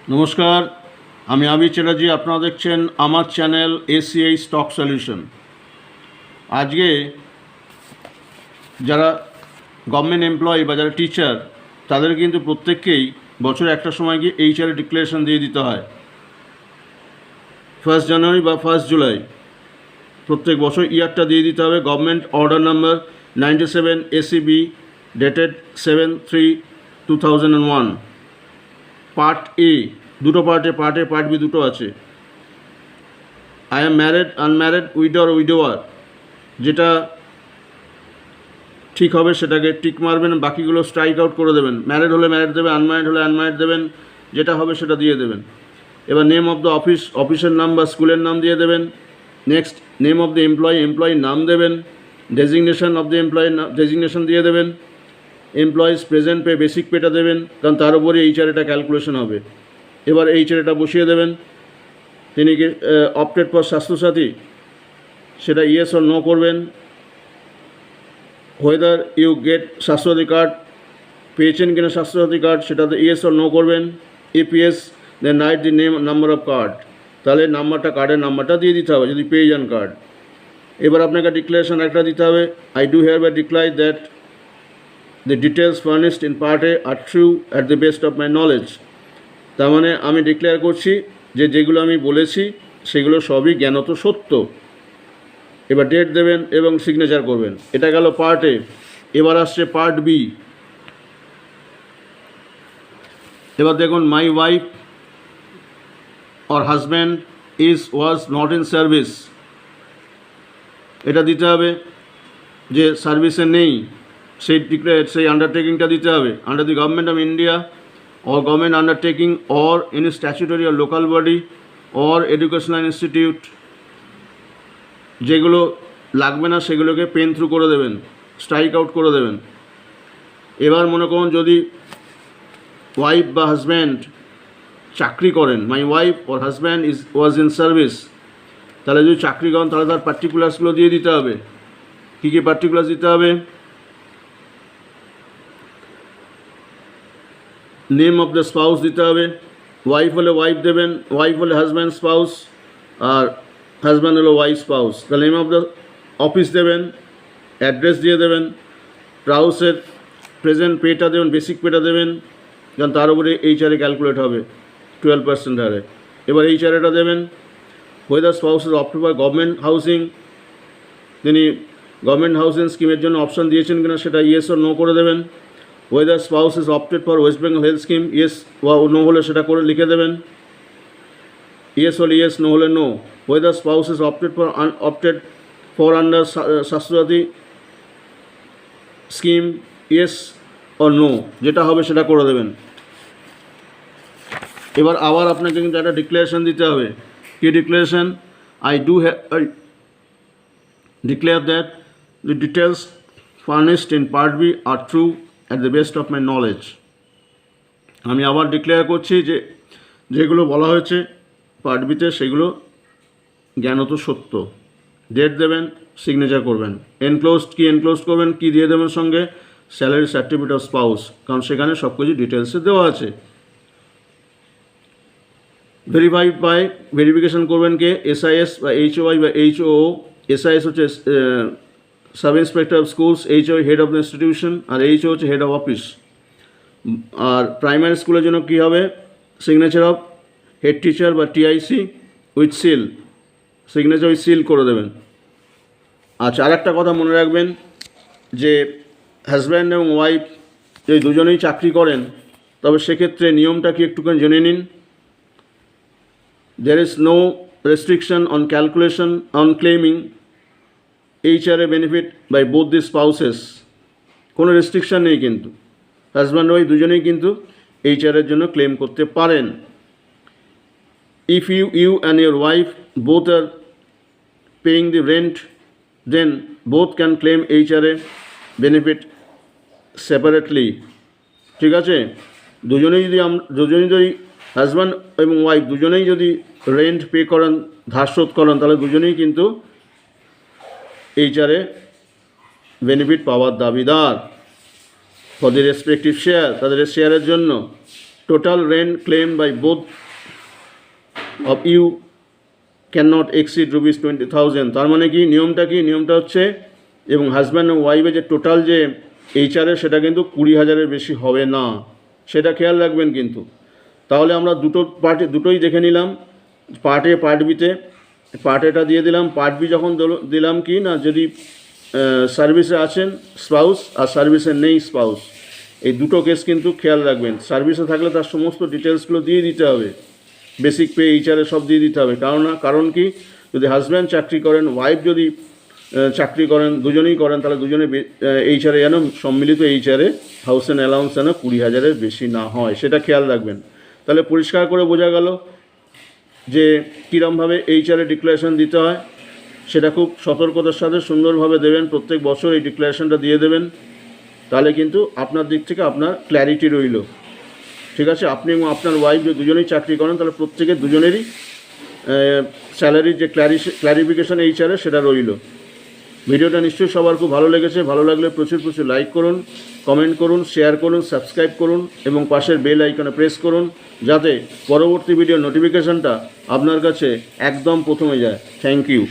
নমস্কার, আমি আবির চ্যাটার্জি। আপনারা দেখছেন আমার চ্যানেল এসিআই স্টক সলিউশন। আজকে যারা গভর্নমেন্ট এমপ্লয়ি বা যারা টিচার, তাদের কিন্তু প্রত্যেককেই বছরে একটা সময় গিয়ে HRA ডিক্লারেশন দিয়ে দিতে হয়। 1 জানুয়ারি বা 1 জুলাই প্রত্যেক বছর ইয়ারটা দিয়ে দিতে হবে। Government order number 97 ACB dated 7/3/2001। Part A, দুটো পার্টে, পার্ট বি দুটো আছে। I am married, unmarried, widow আর উইডোয়ার, যেটা ঠিক হবে সেটাকে টিক মারবেন, বাকিগুলো স্ট্রাইক আউট করে দেবেন। ম্যারিড হলে ম্যারিড দেবেন, আনম্যারিড হলে আনম্যারিড দেবেন, যেটা হবে সেটা দিয়ে দেবেন। এবার নেম অফ দ্য অফিস, অফিসের নাম বা স্কুলের নাম দিয়ে দেবেন। Next name of the employee, এমপ্লয়ির নাম দেবেন। Designation of the employee, designation দিয়ে দেবেন। এমপ্লয়িজ প্রেজেন্ট পে, বেসিক পেটা দেবেন, কারণ তার উপরে HRAটা ক্যালকুলেশন হবে। এবার HRAটা বসিয়ে দেবেন। তিনি কি অপটেড ফর স্বাস্থ্যসাথী, সেটা ইয়েস অর নো করবেন। Whether you get Swasthya Sathi card, পেয়েছেন কিনা স্বাস্থ্যসাথী কার্ড, সেটাতে ইয়েস অর নো করবেন। EPS, then write the name number of card, তাহলে নাম্বারটা, কার্ডের নাম্বারটা দিয়ে দিতে হবে যদি পেয়ে যান কার্ড। এবার আপনাকে ডিক্লারেশন একটা দিতে হবে। I do hereby declare that the details furnished in part A are true at the best of my knowledge। তার মানে আমি ডিক্লেয়ার করছি যে যেগুলো আমি বলেছি সেগুলো সবই জ্ঞানত সত্য। এবার ডেট দেবেন এবং সিগনেচার করবেন। এটা গেল পার্ট এ। এবার আসছে পার্ট বি। এবার দেখুন, my wife or husband was not in service, এটা দিতে হবে যে সার্ভিসে নেই, সেই আন্ডারটেকিংটা দিতে হবে। Under the government of India or government undertaking or any statutory or local body or educational institute, যেগুলো লাগবে না সেগুলোকে পেন থ্রু করে দেবেন, স্ট্রাইক আউট করে দেবেন। এবার মনে করুন যদি ওয়াইফ বা হাজব্যান্ড চাকরি করেন, my wife or husband was in service, তাহলে যদি চাকরি করেন তাহলে তার পার্টিকুলার্সগুলো দিয়ে দিতে হবে। কী কী পার্টিকুলার্স দিতে হবে? নেম অফ দ্য স্পাউস দিতে হবে। ওয়াইফ হলে ওয়াইফ দেবেন, ওয়াইফ হলে হাজব্যান্ড স্পাউস, আর হাজব্যান্ড হলো ওয়াইফ স্পাউস। তাহলে নেম অফ দ্য অফিস দেবেন, অ্যাড্রেস দিয়ে দেবেন, স্পাউসের প্রেজেন্ট পেটা দেবেন, বেসিক পেটা দেবেন, কারণ তার উপরে HRA ক্যালকুলেট হবে 12% হারে। এবার HRAটা দেবেন। হোয়েদার স্পাউসের অপটেড বাই গভর্নমেন্ট হাউসিং, তিনি গভর্নমেন্ট হাউসিং স্কিমের জন্য অপশান দিয়েছেন কিনা সেটা ইয়েস ও নো করে দেবেন। whether spouse is opted for West Bengal health scheme, yes বা no হলে সেটা করে লিখে দেবেন। yes হলে yes, no হলে no। whether spouse is opted for under Swasthya Sathi scheme, yes or no, যেটা হবে সেটা করে দেবেন। এবার আবার আপনাকে কিন্তু একটা ডিক্লারেশন দিতে হবে। কি declaration? I declare that the details furnished in part B are true at the best of my knowledge। আমি আবার ডিক্লেয়ার করছি যে যেগুলো বলা হয়েছে পার্ট বিতে সেগুলো জ্ঞানত সত্য। ডেট দেবেন, সিগনেচার করবেন। এনক্লোজড কি এনক্লোজ করবেন, কি দিয়ে দেবেন সঙ্গে? স্যালারি সার্টিফিকেট অফ স্পাউস, কারণ সেখানে সব কিছু ডিটেলসে দেওয়া আছে। ভেরিফাইড বাই, ভেরিফিকেশন করবেন কে? SIS বা HOI বা HOO। SIS হচ্ছে sub inspector of schools, HOI head of the institution, আর HO হচ্ছে হেড অফ অফিস। আর প্রাইমারি স্কুলের জন্য কী হবে? সিগনেচার অফ হেড টিচার বা TIC with seal, signature with seal করে দেবেন। আচ্ছা, আর একটা কথা মনে রাখবেন যে হাজব্যান্ড এবং ওয়াইফ যদি দুজনেই চাকরি করেন তবে সেক্ষেত্রে নিয়মটা কি একটুখানি জেনে নিন। there is no restriction on calculation on claiming HRA benefit by both the spouses। কোনো রেস্ট্রিকশান নেই, কিন্তু হাজব্যান্ড ওয়াইফ দুজনেই কিন্তু HRA জন্য ক্লেম করতে পারেন। If you and your wife both are paying the rent, then both can claim HRA benefit separately। ঠিক আছে, দুজনেই যদি হাজব্যান্ড এবং ওয়াইফ দুজনেই যদি রেন্ট পে করেন, ধার শোধ করেন, তাহলে দুজনেই কিন্তু HRA বেনিফিট পাওয়ার দাবিদার ফর দি রেসপেক্টিভ শেয়ার, তাদের শেয়ারের জন্য total rent claim by both of you can not exceed rupees 20,000। তার মানে কি নিয়মটা হচ্ছে, এবং হাজব্যান্ড এবং ওয়াইফের যে টোটাল যে HRA সেটা কিন্তু 20,000-এর বেশি হবে না, সেটা খেয়াল রাখবেন কিন্তু। তাহলে আমরা দুটোই দেখে নিলাম, পার্ট এ পার্ট বিতে। পার্ট এটা দিয়ে দিলাম, পার্ট বি যখন দিলাম কি না, যদি সার্ভিসে আছেন স্পাউস আর সার্ভিসে নেই স্পাউস, এই দুটো কেস কিন্তু খেয়াল রাখবেন। সার্ভিসে থাকলে তার সমস্ত ডিটেলসগুলো দিয়ে দিতে হবে, বেসিক পে HRA সব দিয়ে দিতে হবে। কারণ কি, যদি হাজব্যান্ড চাকরি করেন, ওয়াইফ যদি চাকরি করেন, দুজনেই করেন, তাহলে দুজনে HRA যেন সম্মিলিত HRA হাউস অ্যান্ড অ্যালাউন্স যেন 20,000-এর বেশি না হয়, সেটা খেয়াল রাখবেন। তাহলে পরিষ্কার করে বোঝা গেল যে কীরমভাবে HRA ডিক্লারেশন দিতে হয়। সেটা খুব সতর্কতার সাথে সুন্দরভাবে দেবেন, প্রত্যেক বছর এই ডিক্লারেশনটা দিয়ে দেবেন। তাহলে কিন্তু আপনার দিক থেকে আপনার ক্ল্যারিটি রইল, ঠিক আছে। আপনি এবং আপনার ওয়াইফ যদি দুজনেই চাকরি করেন, তাহলে প্রত্যেকের দুজনেরই স্যালারির যে ক্ল্যারিফিকেশন HRA সেটা রইল। ভিডিওটা নিশ্চয়ই সবার খুব ভালো লেগেছে। ভালো লাগলে প্রচুর লাইক করুন, কমেন্ট করুন, শেয়ার করুন, সাবস্ক্রাইব করুন এবং পাশের বেল আইকনে প্রেস করুন, যাতে পরবর্তী ভিডিও নোটিফিকেশনটা আপনার কাছে একদম প্রথমে যায়। Thank you.